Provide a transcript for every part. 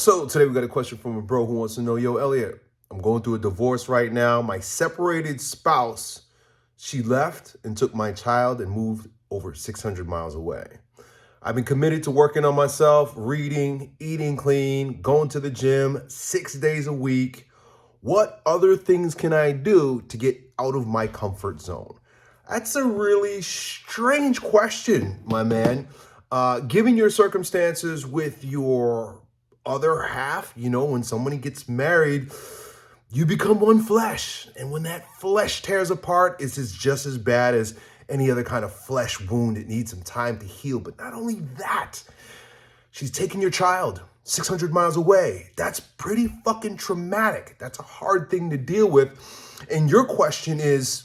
So today we got a question from a bro who wants to know, yo, Elliot, I'm going through a divorce right now. My separated spouse, she left and took my child and moved over 600 miles away. I've been committed to working on myself, reading, eating clean, going to the gym 6 days a week. What other things can I do to get out of my comfort zone? That's a really strange question, my man. Given your circumstances with your other half, when somebody gets married, you become one flesh. And when that flesh tears apart, it's just as bad as any other kind of flesh wound. It needs some time to heal. But not only that, she's taking your child 600 miles away. That's pretty fucking traumatic. That's a hard thing to deal with. And your question is,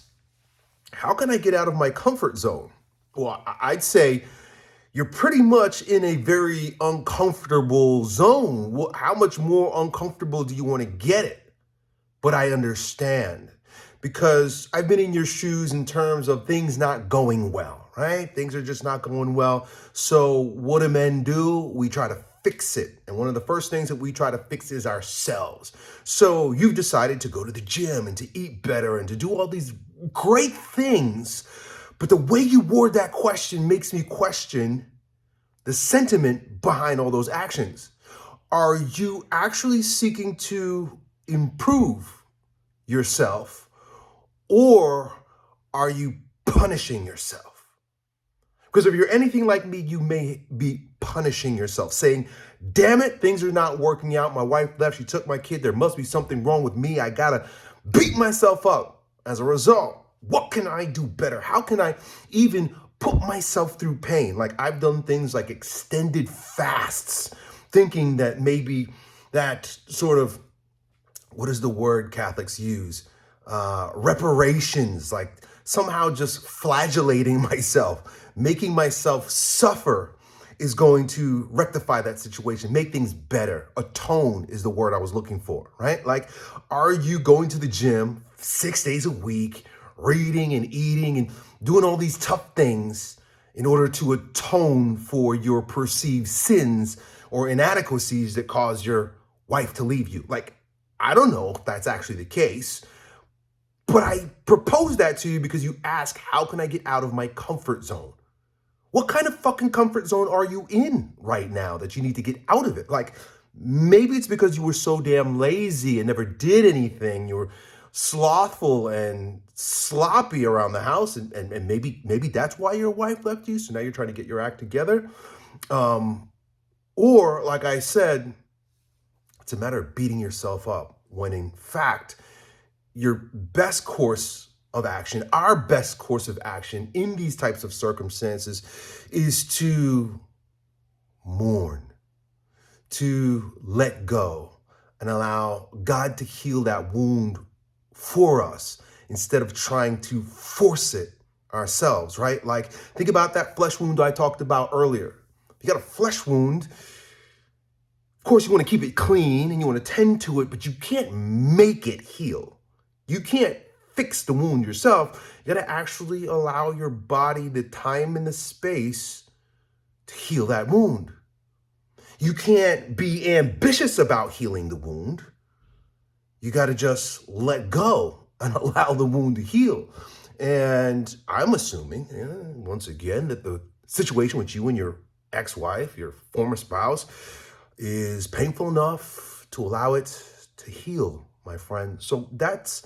how can I get out of my comfort zone? Well, I'd say you're pretty much in a very uncomfortable zone. How much more uncomfortable do you want to get it? But I understand, because I've been in your shoes in terms of things not going well, right? Things are just not going well. So what do men do? We try to fix it. And one of the first things that we try to fix is ourselves. So you've decided to go to the gym and to eat better and to do all these great things. But the way you word that question makes me question the sentiment behind all those actions. Are you actually seeking to improve yourself, or are you punishing yourself? Because if you're anything like me, you may be punishing yourself, saying, damn it, things are not working out. My wife left, she took my kid. There must be something wrong with me. I gotta beat myself up. As a result, what can I do better? How can I even put myself through pain? Like, I've done things like extended fasts, thinking that maybe that sort of, what is the word Catholics use? Reparations, like somehow just flagellating myself, making myself suffer is going to rectify that situation, make things better. Atone is the word I was looking for, right? Like, are you going to the gym 6 days a week, reading and eating and doing all these tough things in order to atone for your perceived sins or inadequacies that cause your wife to leave you? Like, I don't know if that's actually the case, but I propose that to you because you ask, how can I get out of my comfort zone? What kind of fucking comfort zone are you in right now that you need to get out of it? Like, maybe it's because you were so damn lazy and never did anything. You were slothful and sloppy around the house, and maybe that's why your wife left you. So now you're trying to get your act together. Or, like I said, it's a matter of beating yourself up when in fact your best course of action, our best course of action in these types of circumstances is to mourn, to let go, and allow God to heal that wound for us instead of trying to force it ourselves, right? Like, think about that flesh wound I talked about earlier. If you got a flesh wound, of course you want to keep it clean and you want to tend to it, but you can't make it heal. You can't fix the wound yourself. You got to actually allow your body the time and the space to heal that wound. You can't be ambitious about healing the wound. You got to just let go and allow the wound to heal. And I'm assuming, once again, that the situation with you and your ex-wife, your former spouse, is painful enough to allow it to heal, my friend. So that's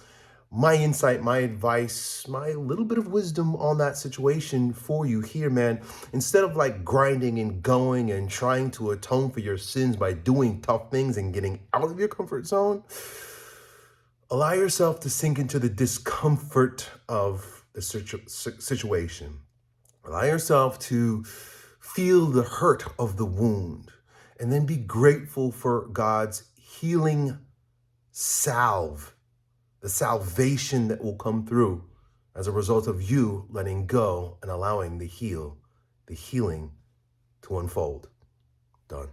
my insight, my advice, my little bit of wisdom on that situation for you here, man. Instead of like grinding and going and trying to atone for your sins by doing tough things and getting out of your comfort zone, allow yourself to sink into the discomfort of the situation. Allow yourself to feel the hurt of the wound, and then be grateful for God's healing salve, the salvation that will come through as a result of you letting go and allowing the healing to unfold. Done.